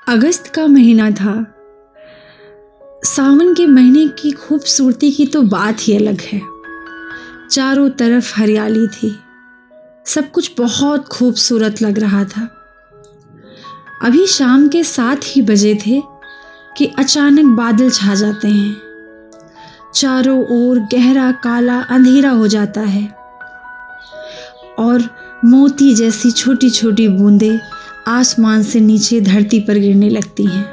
अगस्त का महीना था। सावन के महीने की खूबसूरती की तो बात ही अलग है। चारों तरफ हरियाली थी, सब कुछ बहुत खूबसूरत लग रहा था। अभी शाम के 7 ही बजे थे कि अचानक बादल छा जाते हैं। चारों ओर गहरा काला अंधेरा हो जाता है और मोती जैसी छोटी छोटी बूंदें आसमान से नीचे धरती पर गिरने लगती हैं।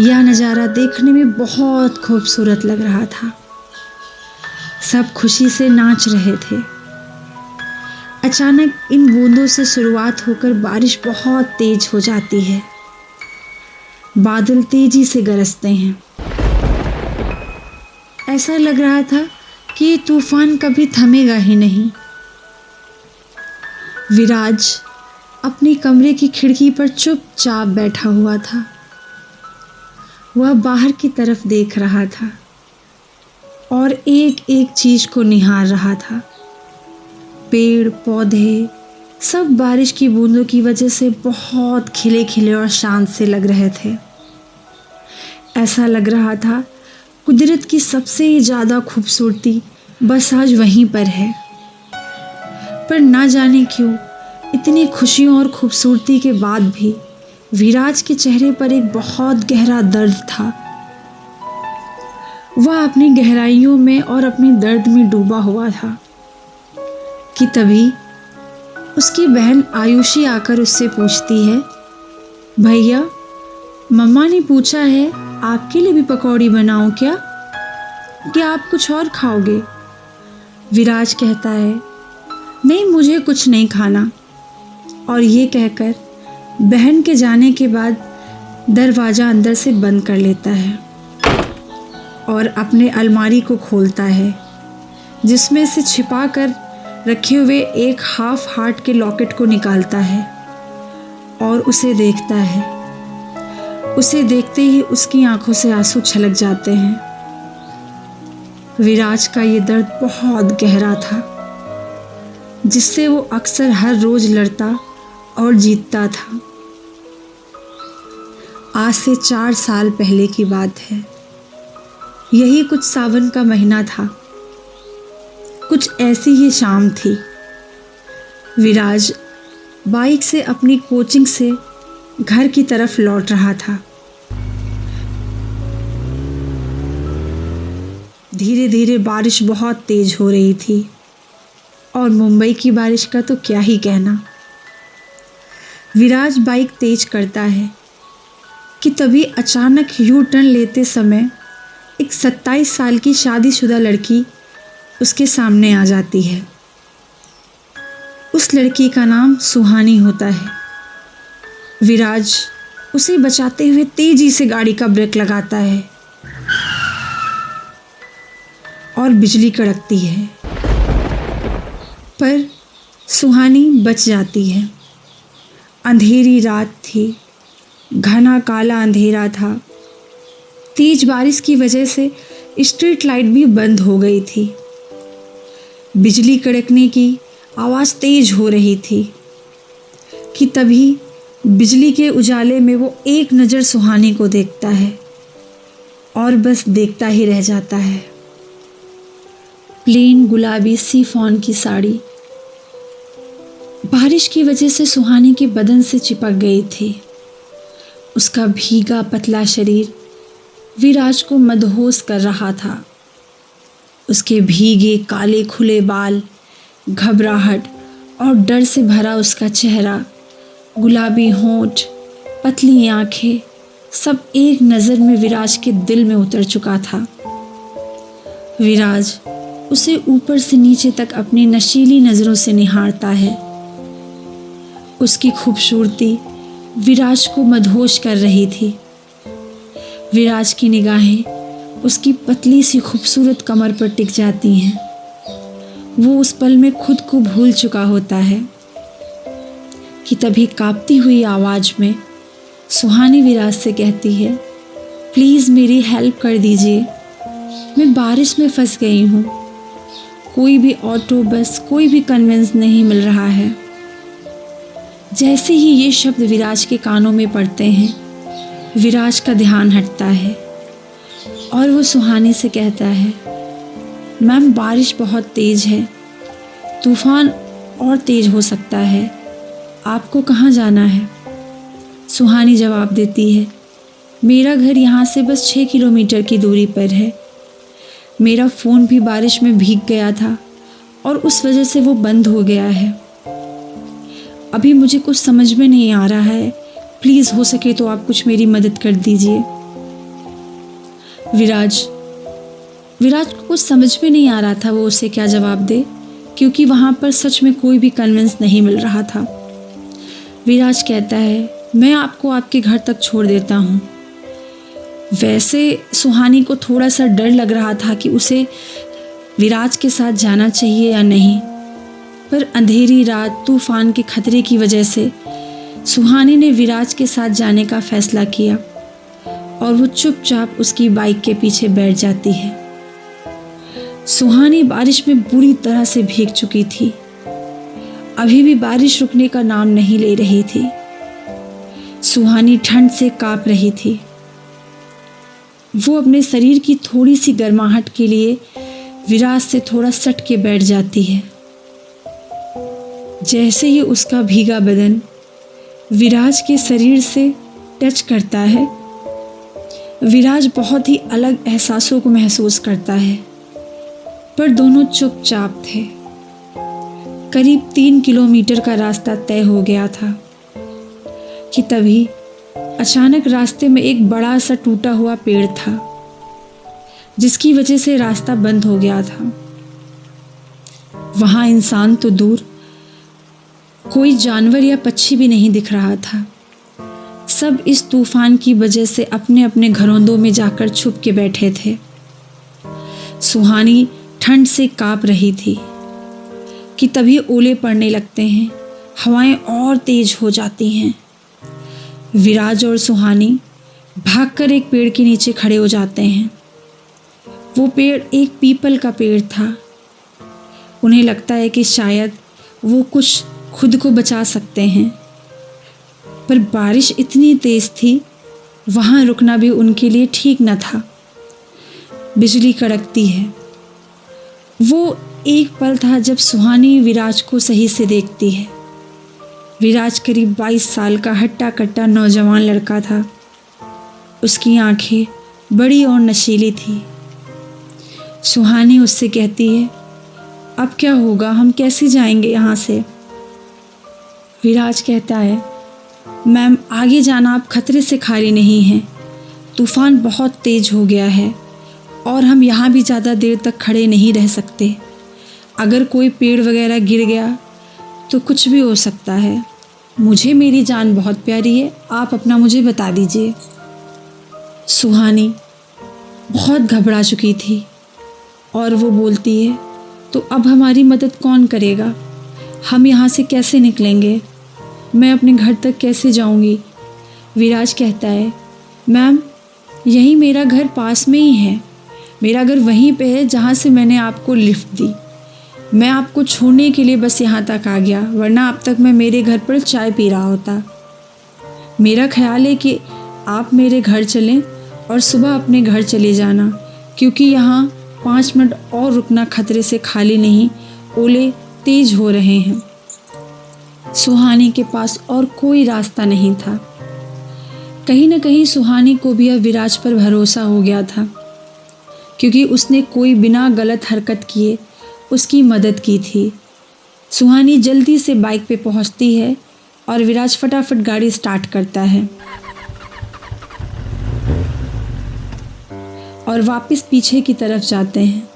यह नज़ारा देखने में बहुत खूबसूरत लग रहा था। सब खुशी से नाच रहे थे। अचानक इन बूंदों से शुरुआत होकर बारिश बहुत तेज हो जाती है। बादल तेजी से गरजते हैं। ऐसा लग रहा था कि ये तूफान कभी थमेगा ही नहीं। विराज अपने कमरे की खिड़की पर चुपचाप बैठा हुआ था। वह बाहर की तरफ देख रहा था और एक एक चीज को निहार रहा था। पेड़ पौधे सब बारिश की बूंदों की वजह से बहुत खिले खिले और शांत से लग रहे थे। ऐसा लग रहा था कुदरत की सबसे ज़्यादा खूबसूरती बस आज वहीं पर है। पर ना जाने क्यों इतनी खुशियों और खूबसूरती के बाद भी विराज के चेहरे पर एक बहुत गहरा दर्द था। वह अपनी गहराइयों में और अपने दर्द में डूबा हुआ था कि तभी उसकी बहन आयुषी आकर उससे पूछती है, भैया, मम्मा ने पूछा है आपके लिए भी पकौड़ी बनाऊं क्या आप कुछ और खाओगे? विराज कहता है, नहीं, मुझे कुछ नहीं खाना। और ये कहकर बहन के जाने के बाद दरवाज़ा अंदर से बंद कर लेता है और अपने अलमारी को खोलता है, जिसमें से छिपा कर रखे हुए एक हाफ हार्ट के लॉकेट को निकालता है और उसे देखता है। उसे देखते ही उसकी आंखों से आंसू छलक जाते हैं। विराज का ये दर्द बहुत गहरा था, जिससे वो अक्सर हर रोज लड़ता और जीतता था। आज से 4 साल पहले की बात है। यही कुछ सावन का महीना था। कुछ ऐसी ही शाम थी। विराज बाइक से अपनी कोचिंग से घर की तरफ लौट रहा था। धीरे धीरे बारिश बहुत तेज हो रही थी और मुंबई की बारिश का तो क्या ही कहना। विराज बाइक तेज करता है कि तभी अचानक यू टर्न लेते समय एक 27 साल की शादीशुदा लड़की उसके सामने आ जाती है। उस लड़की का नाम सुहानी होता है। विराज उसे बचाते हुए तेजी से गाड़ी का ब्रेक लगाता है और बिजली कड़कती है, पर सुहानी बच जाती है। अंधेरी रात थी, घना काला अंधेरा था। तेज बारिश की वजह से स्ट्रीट लाइट भी बंद हो गई थी। बिजली कड़कने की आवाज़ तेज हो रही थी कि तभी बिजली के उजाले में वो एक नज़र सुहानी को देखता है और बस देखता ही रह जाता है। प्लेन गुलाबी शिफॉन की साड़ी बारिश की वजह से सुहानी के बदन से चिपक गई थी। उसका भीगा पतला शरीर विराज को मदहोश कर रहा था। उसके भीगे काले खुले बाल, घबराहट और डर से भरा उसका चेहरा, गुलाबी होंठ, पतली आंखें, सब एक नज़र में विराज के दिल में उतर चुका था। विराज उसे ऊपर से नीचे तक अपनी नशीली नज़रों से निहारता है। उसकी खूबसूरती विराज को मदहोश कर रही थी। विराज की निगाहें उसकी पतली सी खूबसूरत कमर पर टिक जाती हैं। वो उस पल में खुद को भूल चुका होता है कि तभी कांपती हुई आवाज़ में सुहानी विराज से कहती है, प्लीज़ मेरी हेल्प कर दीजिए, मैं बारिश में फंस गई हूँ। कोई भी ऑटो, बस, कोई भी कन्वेंस नहीं मिल रहा है। जैसे ही ये शब्द विराज के कानों में पड़ते हैं, विराज का ध्यान हटता है और वो सुहानी से कहता है, मैम बारिश बहुत तेज़ है, तूफ़ान और तेज़ हो सकता है, आपको कहाँ जाना है? सुहानी जवाब देती है, मेरा घर यहाँ से बस 6 किलोमीटर की दूरी पर है। मेरा फ़ोन भी बारिश में भीग गया था और उस वजह से वो बंद हो गया है। अभी मुझे कुछ समझ में नहीं आ रहा है, प्लीज़ हो सके तो आप कुछ मेरी मदद कर दीजिए। विराज को कुछ समझ में नहीं आ रहा था वो उसे क्या जवाब दे, क्योंकि वहाँ पर सच में कोई भी कन्विंस नहीं मिल रहा था। विराज कहता है, मैं आपको आपके घर तक छोड़ देता हूँ। वैसे सुहानी को थोड़ा सा डर लग रहा था कि उसे विराज के साथ जाना चाहिए या नहीं, पर अंधेरी रात, तूफान के खतरे की वजह से सुहानी ने विराज के साथ जाने का फैसला किया और वो चुपचाप उसकी बाइक के पीछे बैठ जाती है। सुहानी बारिश में बुरी तरह से भीग चुकी थी। अभी भी बारिश रुकने का नाम नहीं ले रही थी। सुहानी ठंड से कांप रही थी। वो अपने शरीर की थोड़ी सी गर्माहट के लिए विराज से थोड़ा सट के बैठ जाती है। जैसे ही उसका भीगा बदन विराज के शरीर से टच करता है, विराज बहुत ही अलग एहसासों को महसूस करता है, पर दोनों चुपचाप थे। करीब 3 किलोमीटर का रास्ता तय हो गया था कि तभी अचानक रास्ते में एक बड़ा सा टूटा हुआ पेड़ था, जिसकी वजह से रास्ता बंद हो गया था। वहाँ इंसान तो दूर, कोई जानवर या पक्षी भी नहीं दिख रहा था। सब इस तूफान की वजह से अपने अपने घरोंदों में जाकर छुप के बैठे थे। सुहानी ठंड से कांप रही थी कि तभी ओले पड़ने लगते हैं, हवाएं और तेज हो जाती हैं। विराज और सुहानी भागकर एक पेड़ के नीचे खड़े हो जाते हैं। वो पेड़ एक पीपल का पेड़ था। उन्हें लगता है कि शायद वो कुछ खुद को बचा सकते हैं, पर बारिश इतनी तेज थी, वहाँ रुकना भी उनके लिए ठीक न था। बिजली कड़कती है। वो एक पल था जब सुहानी विराज को सही से देखती है। विराज करीब 22 साल का हट्टा कट्टा नौजवान लड़का था। उसकी आंखें बड़ी और नशीली थी। सुहानी उससे कहती है, अब क्या होगा, हम कैसे जाएंगे यहाँ से? विराज कहता है, मैम आगे जाना आप खतरे से खाली नहीं हैं। तूफ़ान बहुत तेज हो गया है और हम यहाँ भी ज़्यादा देर तक खड़े नहीं रह सकते। अगर कोई पेड़ वगैरह गिर गया तो कुछ भी हो सकता है। मुझे मेरी जान बहुत प्यारी है, आप अपना मुझे बता दीजिए। सुहानी बहुत घबरा चुकी थी और वो बोलती है, तो अब हमारी मदद कौन करेगा? हम यहाँ से कैसे निकलेंगे? मैं अपने घर तक कैसे जाऊँगी? विराज कहता है, मैम यही मेरा घर पास में ही है। मेरा घर वहीं पे है जहाँ से मैंने आपको लिफ्ट दी। मैं आपको छोड़ने के लिए बस यहाँ तक आ गया, वरना अब तक मैं मेरे घर पर चाय पी रहा होता। मेरा ख्याल है कि आप मेरे घर चलें और सुबह अपने घर चले जाना, क्योंकि यहाँ 5 मिनट और रुकना खतरे से खाली नहीं, ओले तेज हो रहे हैं। सुहानी के पास और कोई रास्ता नहीं था। कहीं न कहीं सुहानी को भी अब विराज पर भरोसा हो गया था, क्योंकि उसने कोई बिना गलत हरकत किए उसकी मदद की थी। सुहानी जल्दी से बाइक पे पहुंचती है और विराज फटाफट गाड़ी स्टार्ट करता है और वापस पीछे की तरफ जाते हैं।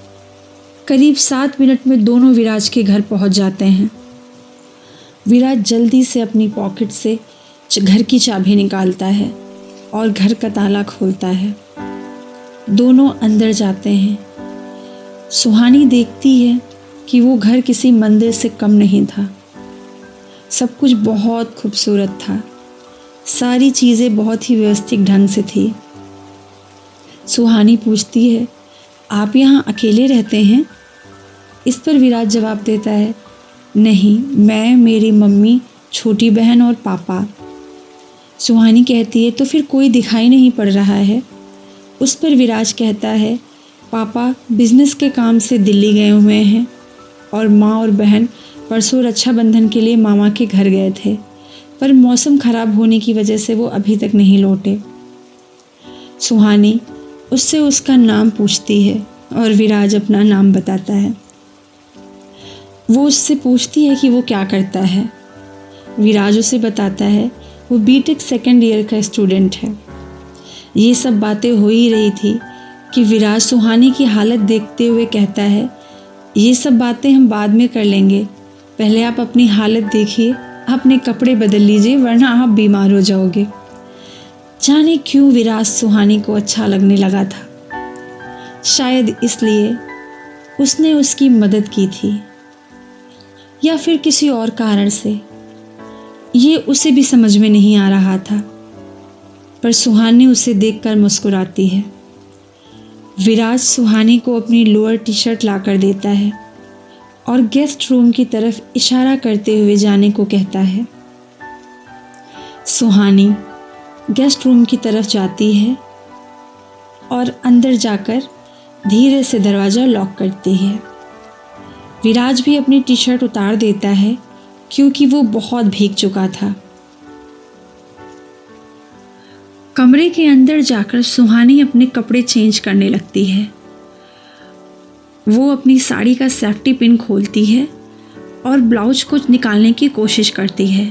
करीब 7 मिनट में दोनों विराज के घर पहुंच जाते हैं। विराज जल्दी से अपनी पॉकेट से घर की चाबी निकालता है और घर का ताला खोलता है। दोनों अंदर जाते हैं। सुहानी देखती है कि वो घर किसी मंदिर से कम नहीं था। सब कुछ बहुत खूबसूरत था। सारी चीज़ें बहुत ही व्यवस्थित ढंग से थी। सुहानी पूछती है, आप यहाँ अकेले रहते हैं? इस पर विराज जवाब देता है, नहीं, मैं, मेरी मम्मी छोटी बहन और पापा। सुहानी कहती है तो फिर कोई दिखाई नहीं पड़ रहा है। उस पर विराज कहता है पापा बिजनेस के काम से दिल्ली गए हुए हैं और माँ और बहन परसों रक्षाबंधन के लिए मामा के घर गए थे, पर मौसम ख़राब होने की वजह से वो अभी तक नहीं लौटे। सुहानी उससे उसका नाम पूछती है और विराज अपना नाम बताता है। वो उससे पूछती है कि वो क्या करता है। विराज उसे बताता है वो बीटेक सेकेंड ईयर का स्टूडेंट है। ये सब बातें हो ही रही थी कि विराज सुहानी की हालत देखते हुए कहता है ये सब बातें हम बाद में कर लेंगे, पहले आप अपनी हालत देखिए, अपने कपड़े बदल लीजिए वरना आप बीमार हो जाओगे। जाने क्यों विराज सुहानी को अच्छा लगने लगा था, शायद इसलिए उसने उसकी मदद की थी या फिर किसी और कारण से, ये उसे भी समझ में नहीं आ रहा था। पर सुहानी उसे देखकर मुस्कुराती है। विराज सुहानी को अपनी लोअर टी शर्ट लाकर देता है और गेस्ट रूम की तरफ इशारा करते हुए जाने को कहता है। सुहानी गेस्ट रूम की तरफ जाती है और अंदर जाकर धीरे से दरवाज़ा लॉक करती है। विराज भी अपनी टी शर्ट उतार देता है क्योंकि वो बहुत भीग चुका था। कमरे के अंदर जाकर सुहानी अपने कपड़े चेंज करने लगती है। वो अपनी साड़ी का सेफ्टी पिन खोलती है और ब्लाउज को निकालने की कोशिश करती है,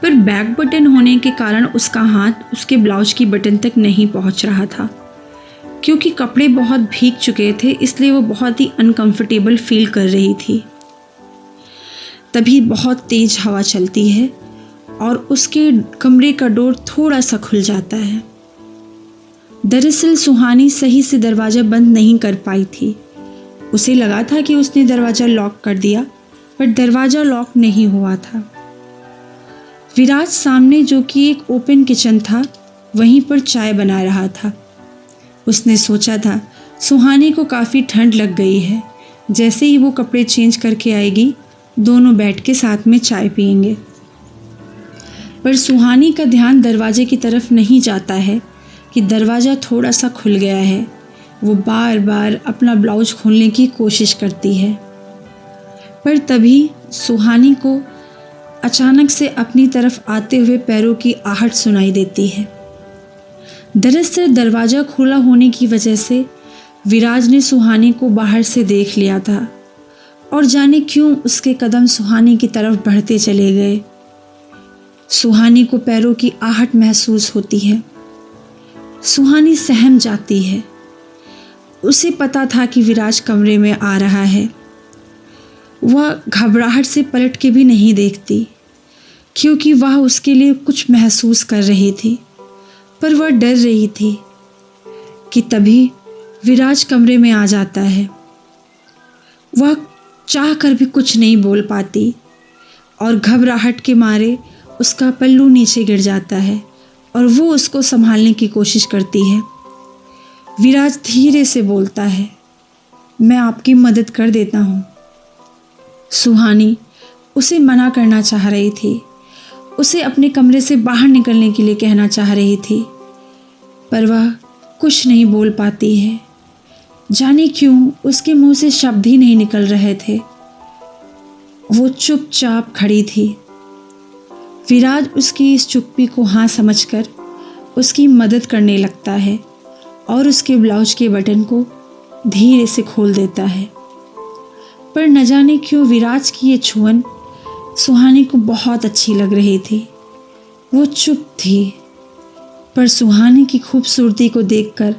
पर बैक बटन होने के कारण उसका हाथ उसके ब्लाउज की बटन तक नहीं पहुंच रहा था। क्योंकि कपड़े बहुत भीग चुके थे इसलिए वो बहुत ही अनकंफर्टेबल फील कर रही थी। तभी बहुत तेज हवा चलती है और उसके कमरे का डोर थोड़ा सा खुल जाता है। दरअसल सुहानी सही से दरवाज़ा बंद नहीं कर पाई थी। उसे लगा था कि उसने दरवाज़ा लॉक कर दिया, पर दरवाज़ा लॉक नहीं हुआ था। विराज सामने जो कि एक ओपन किचन था वहीं पर चाय बना रहा था। उसने सोचा था सुहानी को काफ़ी ठंड लग गई है, जैसे ही वो कपड़े चेंज करके आएगी दोनों बैठ के साथ में चाय पियेंगे। पर सुहानी का ध्यान दरवाजे की तरफ नहीं जाता है कि दरवाज़ा थोड़ा सा खुल गया है। वो बार बार अपना ब्लाउज खोलने की कोशिश करती है, पर तभी सुहानी को अचानक से अपनी तरफ आते हुए पैरों की आहट सुनाई देती है। दरअसल दरवाज़ा खुला होने की वजह से विराज ने सुहानी को बाहर से देख लिया था और जाने क्यों उसके कदम सुहानी की तरफ बढ़ते चले गए। सुहानी को पैरों की आहट महसूस होती है। सुहानी सहम जाती है। उसे पता था कि विराज कमरे में आ रहा है। वह घबराहट से पलट के भी नहीं देखती क्योंकि वह उसके लिए कुछ महसूस कर रही थी, पर वह डर रही थी कि तभी विराज कमरे में आ जाता है। वह चाह कर भी कुछ नहीं बोल पाती और घबराहट के मारे उसका पल्लू नीचे गिर जाता है और वो उसको संभालने की कोशिश करती है। विराज धीरे से बोलता है, मैं आपकी मदद कर देता हूँ। सुहानी उसे मना करना चाह रही थी, उसे अपने कमरे से बाहर निकलने के लिए कहना चाह रही थी, पर वह कुछ नहीं बोल पाती है। जाने क्यों उसके मुंह से शब्द ही नहीं निकल रहे थे। वो चुपचाप खड़ी थी। विराज उसकी इस चुप्पी को हाँ समझकर उसकी मदद करने लगता है और उसके ब्लाउज के बटन को धीरे से खोल देता है। पर न जाने क्यों विराज की ये छुअन सुहानी को बहुत अच्छी लग रही थी। वो चुप थी, पर सुहानी की खूबसूरती को देखकर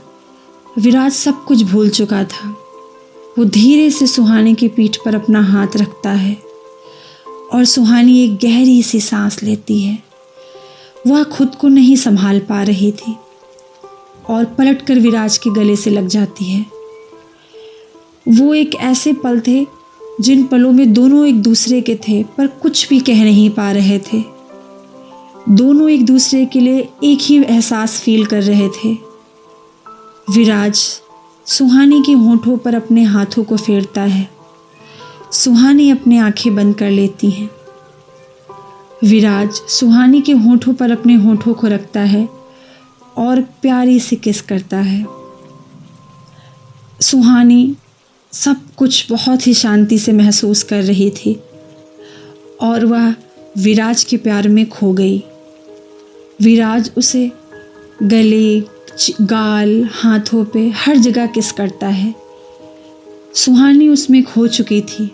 विराज सब कुछ भूल चुका था। वो धीरे से सुहानी की पीठ पर अपना हाथ रखता है और सुहानी एक गहरी सी सांस लेती है। वह खुद को नहीं संभाल पा रही थी और पलटकर विराज के गले से लग जाती है। वो एक ऐसे पल थे जिन पलों में दोनों एक दूसरे के थे पर कुछ भी कह नहीं पा रहे थे। दोनों एक दूसरे के लिए एक ही एहसास फील कर रहे थे। विराज सुहानी के होंठों पर अपने हाथों को फेरता है। सुहानी अपनी आंखें बंद कर लेती हैं। विराज सुहानी के होठों पर अपने होठों को रखता है और प्यारी सी किस करता है। सुहानी सब कुछ बहुत ही शांति से महसूस कर रही थी और वह विराज के प्यार में खो गई। विराज उसे गले, गाल, हाथों पे हर जगह किस करता है। सुहानी उसमें खो चुकी थी।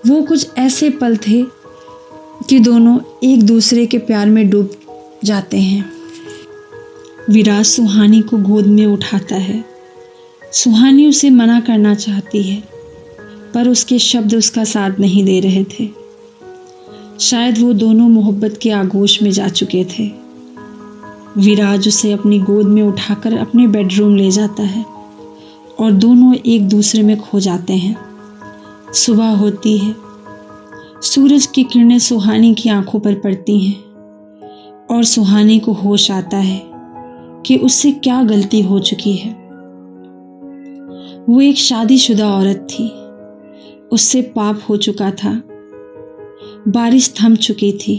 वो कुछ ऐसे पल थे कि दोनों एक दूसरे के प्यार में डूब जाते हैं। विराज सुहानी को गोद में उठाता है। सुहानी उसे मना करना चाहती है पर उसके शब्द उसका साथ नहीं दे रहे थे। शायद वो दोनों मोहब्बत के आगोश में जा चुके थे। विराज उसे अपनी गोद में उठाकर अपने बेडरूम ले जाता है और दोनों एक दूसरे में खो जाते हैं। सुबह होती है। सूरज की किरणें सुहानी की आंखों पर पड़ती हैं और सुहानी को होश आता है कि उससे क्या गलती हो चुकी है। वो एक शादीशुदा औरत थी। उससे पाप हो चुका था। बारिश थम चुकी थी।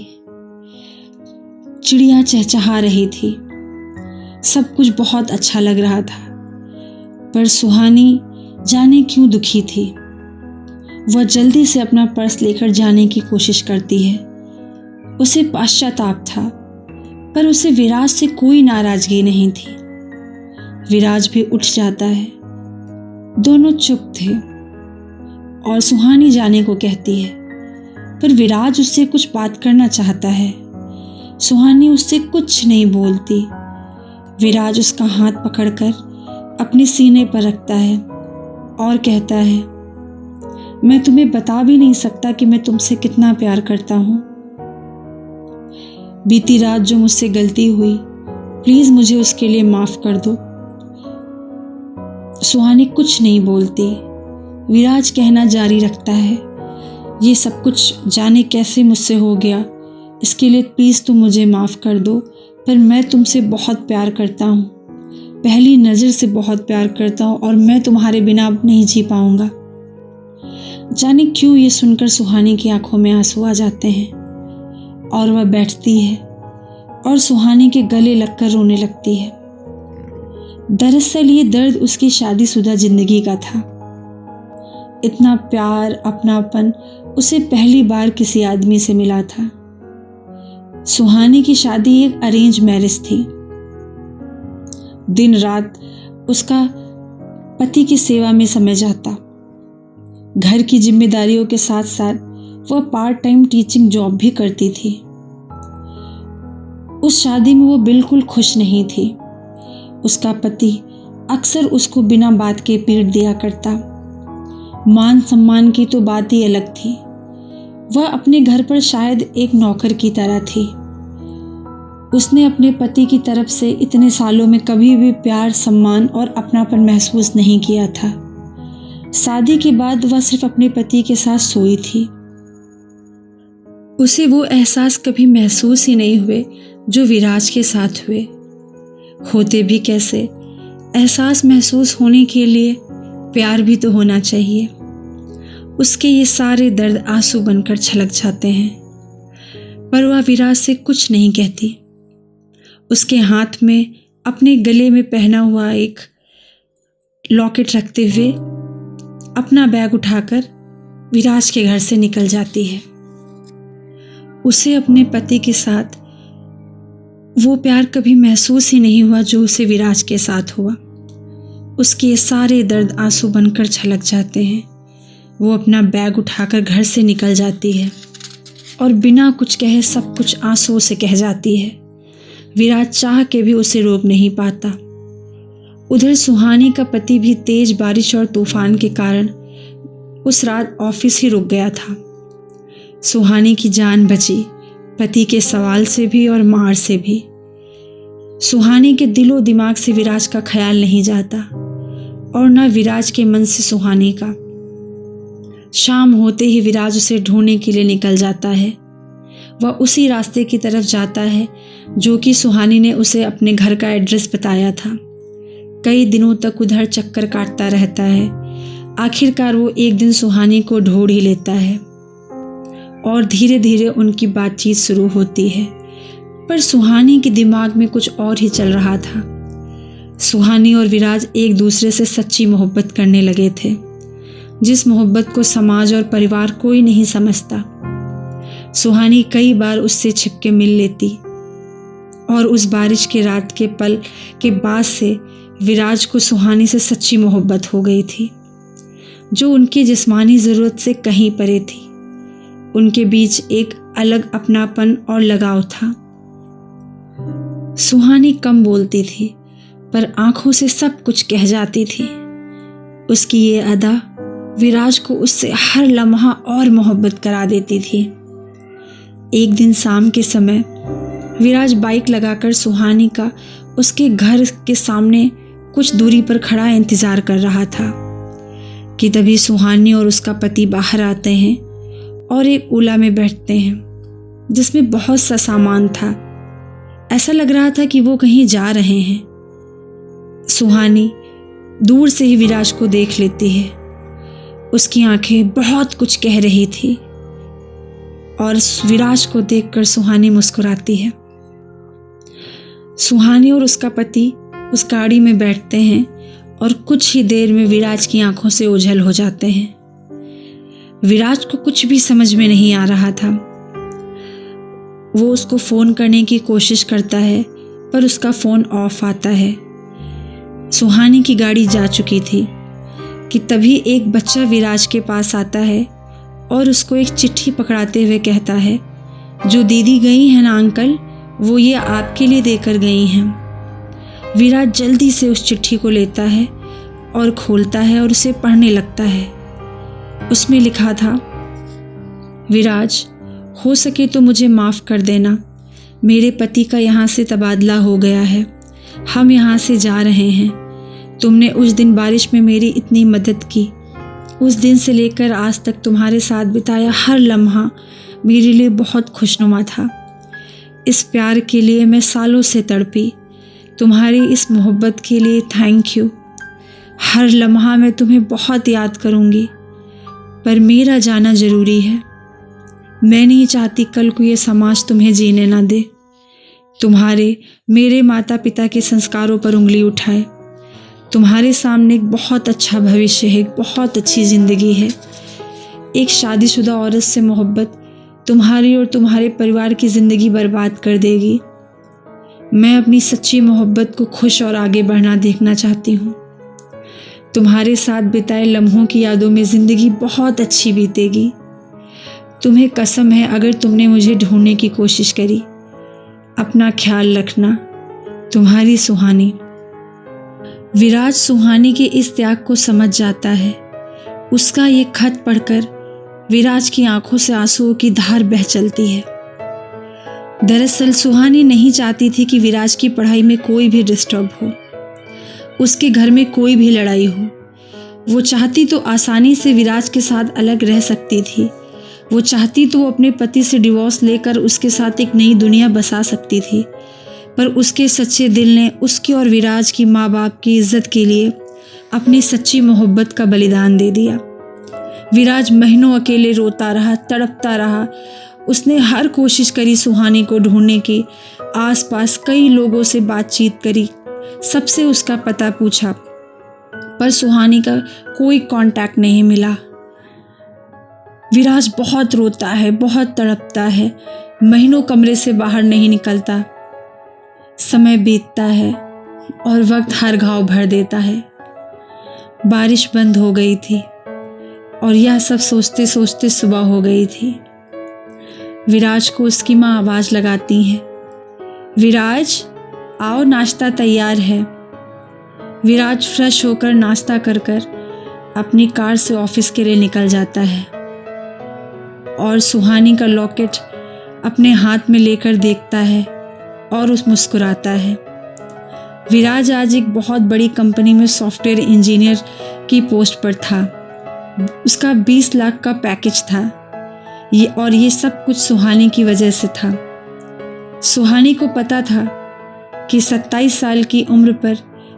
चिड़िया चहचहा रही थी। सब कुछ बहुत अच्छा लग रहा था पर सुहानी जाने क्यों दुखी थी। वह जल्दी से अपना पर्स लेकर जाने की कोशिश करती है। उसे पश्चाताप था पर उसे विराज से कोई नाराजगी नहीं थी। विराज भी उठ जाता है। दोनों चुप थे और सुहानी जाने को कहती है पर विराज उससे कुछ बात करना चाहता है। सुहानी उससे कुछ नहीं बोलती। विराज उसका हाथ पकड़कर अपने सीने पर रखता है और कहता है, मैं तुम्हें बता भी नहीं सकता कि मैं तुमसे कितना प्यार करता हूँ। बीती रात जो मुझसे गलती हुई, प्लीज मुझे उसके लिए माफ कर दो। सुहानी कुछ नहीं बोलती। विराज कहना जारी रखता है, ये सब कुछ जाने कैसे मुझसे हो गया, इसके लिए प्लीज़ तुम मुझे माफ़ कर दो, पर मैं तुमसे बहुत प्यार करता हूँ, पहली नज़र से बहुत प्यार करता हूँ और मैं तुम्हारे बिना अब नहीं जी पाऊँगा। जाने क्यों ये सुनकर सुहानी की आंखों में आंसू आ जाते हैं और वह बैठती है और सुहानी के गले लगकर रोने लगती है। दरअसल ये दर्द उसकी शादीशुदा जिंदगी का था। इतना प्यार, अपनापन उसे पहली बार किसी आदमी से मिला था। सुहानी की शादी एक अरेंज मैरिज थी। दिन रात उसका पति की सेवा में समय जाता। घर की जिम्मेदारियों के साथ साथ वह पार्ट टाइम टीचिंग जॉब भी करती थी। उस शादी में वो बिल्कुल खुश नहीं थी। उसका पति अक्सर उसको बिना बात के पीट दिया करता। मान सम्मान की तो बात ही अलग थी। वह अपने घर पर शायद एक नौकर की तरह थी। उसने अपने पति की तरफ से इतने सालों में कभी भी प्यार, सम्मान और अपनापन महसूस नहीं किया था। शादी के बाद वह सिर्फ अपने पति के साथ सोई थी। उसे वो एहसास कभी महसूस ही नहीं हुए जो विराज के साथ हुए। होते भी कैसे, एहसास महसूस होने के लिए प्यार भी तो होना चाहिए। उसके ये सारे दर्द आंसू बनकर छलक जाते हैं पर वह विराज से कुछ नहीं कहती। उसके हाथ में अपने गले में पहना हुआ एक लॉकेट रखते हुए अपना बैग उठाकर विराज के घर से निकल जाती है। उसे अपने पति के साथ वो प्यार कभी महसूस ही नहीं हुआ जो उसे विराज के साथ हुआ। उसके सारे दर्द आंसू बनकर छलक जाते हैं। वो अपना बैग उठाकर घर से निकल जाती है और बिना कुछ कहे सब कुछ आंसुओं से कह जाती है। विराज चाह के भी उसे रोक नहीं पाता। उधर सुहानी का पति भी तेज बारिश और तूफान के कारण उस रात ऑफिस ही रुक गया था। सुहानी की जान बची, पति के सवाल से भी और मार से भी। सुहानी के दिलो दिमाग से विराज का ख्याल नहीं जाता और न विराज के मन से सुहानी का। शाम होते ही विराज उसे ढूंढने के लिए निकल जाता है। वह उसी रास्ते की तरफ जाता है जो कि सुहानी ने उसे अपने घर का एड्रेस बताया था। कई दिनों तक उधर चक्कर काटता रहता है। आखिरकार वो एक दिन सुहानी को ढूंढ ही लेता है और धीरे धीरे उनकी बातचीत शुरू होती है। पर सुहानी के दिमाग में कुछ और ही चल रहा था। सुहानी और विराज एक दूसरे से सच्ची मोहब्बत करने लगे थे, जिस मोहब्बत को समाज और परिवार कोई नहीं समझता। सुहानी कई बार उससे छिपके मिल लेती और उस बारिश के रात के पल के बाद से विराज को सुहानी से सच्ची मोहब्बत हो गई थी, जो उनकी जिस्मानी ज़रूरत से कहीं परे थी। उनके बीच एक अलग अपनापन और लगाव था। सुहानी कम बोलती थी, पर आंखों से सब कुछ कह जाती थी। उसकी ये अदा विराज को उससे हर लम्हा और मोहब्बत करा देती थी। एक दिन शाम के समय विराज बाइक लगाकर सुहानी का उसके घर के सामने कुछ दूरी पर खड़ा इंतज़ार कर रहा था कि तभी सुहानी और उसका पति बाहर आते हैं और एक ओला में बैठते हैं जिसमें बहुत सा सामान था। ऐसा लग रहा था कि वो कहीं जा रहे हैं। सुहानी दूर से ही विराज को देख लेती है। उसकी आंखें बहुत कुछ कह रही थी और विराज को देखकर सुहानी मुस्कुराती है। सुहानी और उसका पति उस गाड़ी में बैठते हैं और कुछ ही देर में विराज की आंखों से ओझल हो जाते हैं। विराज को कुछ भी समझ में नहीं आ रहा था। वो उसको फ़ोन करने की कोशिश करता है, पर उसका फ़ोन ऑफ आता है। सुहानी की गाड़ी जा चुकी थी कि तभी एक बच्चा विराज के पास आता है और उसको एक चिट्ठी पकड़ाते हुए कहता है, जो दीदी गई हैं ना अंकल, वो ये आपके लिए देकर गई हैं। विराज जल्दी से उस चिट्ठी को लेता है और खोलता है और उसे पढ़ने लगता है। उसमें लिखा था, विराज, हो सके तो मुझे माफ़ कर देना। मेरे पति का यहाँ से तबादला हो गया है। हम यहाँ से जा रहे हैं। तुमने उस दिन बारिश में मेरी इतनी मदद की। उस दिन से लेकर आज तक तुम्हारे साथ बिताया हर लम्हा मेरे लिए बहुत खुशनुमा था। इस प्यार के लिए मैं सालों से तड़पी। तुम्हारी इस मोहब्बत के लिए थैंक यू। हर लम्हा मैं तुम्हें बहुत याद करूँगी, पर मेरा जाना ज़रूरी है। मैं नहीं चाहती कल को ये समाज तुम्हें जीने ना दे, तुम्हारे मेरे माता पिता के संस्कारों पर उंगली उठाए। तुम्हारे सामने एक बहुत अच्छा भविष्य है, एक बहुत अच्छी ज़िंदगी है। एक शादीशुदा औरत से मोहब्बत तुम्हारी और तुम्हारे परिवार की ज़िंदगी बर्बाद कर देगी। मैं अपनी सच्ची मोहब्बत को खुश और आगे बढ़ना देखना चाहती हूँ। तुम्हारे साथ बिताए लम्हों की यादों में ज़िंदगी बहुत अच्छी बीतेगी। तुम्हें कसम है, अगर तुमने मुझे ढूंढने की कोशिश करी। अपना ख्याल रखना, तुम्हारी सुहानी। विराज सुहानी के इस त्याग को समझ जाता है। उसका ये खत पढ़कर विराज की आंखों से आंसुओं की धार बह चलती है। दरअसल सुहानी नहीं चाहती थी कि विराज की पढ़ाई में कोई भी डिस्टर्ब हो, उसके घर में कोई भी लड़ाई हो। वो चाहती तो आसानी से विराज के साथ अलग रह सकती थी। वो चाहती तो वो अपने पति से डिवोर्स लेकर उसके साथ एक नई दुनिया बसा सकती थी, पर उसके सच्चे दिल ने उसकी और विराज की माँ बाप की इज्जत के लिए अपनी सच्ची मोहब्बत का बलिदान दे दिया। विराज महीनों अकेले रोता रहा, तड़पता रहा। उसने हर कोशिश करी सुहानी को ढूंढने की, आसपास कई लोगों से बातचीत करी, सबसे उसका पता पूछा, पर सुहानी का कोई कांटेक्ट नहीं मिला। विराज बहुत रोता है, बहुत तड़पता है, महीनों कमरे से बाहर नहीं निकलता। समय बीतता है और वक्त हर घाव भर देता है। बारिश बंद हो गई थी और यह सब सोचते सोचते सुबह हो गई थी। विराज को उसकी माँ आवाज़ लगाती हैं, विराज आओ, नाश्ता तैयार है। विराज फ्रेश होकर नाश्ता कर अपनी कार से ऑफिस के लिए निकल जाता है और सुहानी का लॉकेट अपने हाथ में लेकर देखता है और उस मुस्कुराता है। विराज आज एक बहुत बड़ी कंपनी में सॉफ्टवेयर इंजीनियर की पोस्ट पर था। उसका 20 लाख का पैकेज था ये सब कुछ सुहानी की वजह से था। सुहानी को पता था कि 27 साल की उम्र पर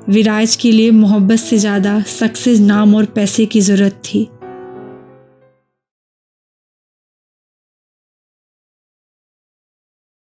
विराज के लिए मोहब्बत से ज़्यादा सक्सेस, नाम और पैसे की ज़रूरत थी।